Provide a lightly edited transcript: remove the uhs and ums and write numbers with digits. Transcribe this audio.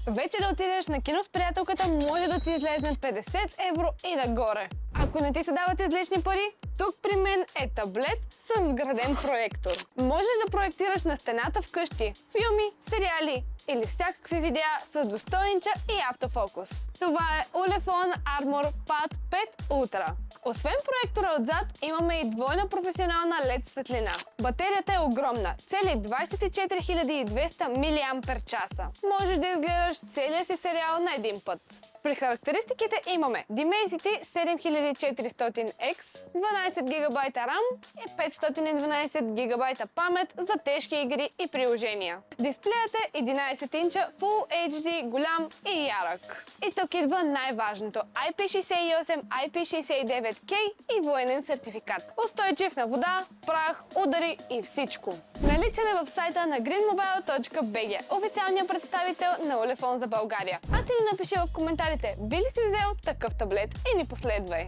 Вече да отидеш на кино с приятелката може да ти излезне 50 евро и нагоре. Ако не ти се дават излишни пари, тук при мен е таблет с вграден проектор. Можеш да проектираш на стената вкъщи филми, сериали или всякакви видеа с достоинча и автофокус. Това е Ulefone Armor Pad 5 Ultra. Освен проектора отзад, имаме и двойна професионална LED светлина. Батерията е огромна, цели 24200 мАч. Можеш да изгледаш целия си сериал на един път. При характеристиките имаме Dimensity 7400X, 12 ГБ RAM и 512 ГБ памет за тежки игри и приложения. Дисплеят е 11 инча Full HD, голям и ярък. И тук идва най-важното – IP68, IP69K и военен сертификат. Устойчив на вода, прах, удари и всичко. Наличен е в сайта на greenmobile.bg, официалният представител на Ulefone за България. А ти ни напиши в коментарите, би ли си взел такъв таблет и ни последвай!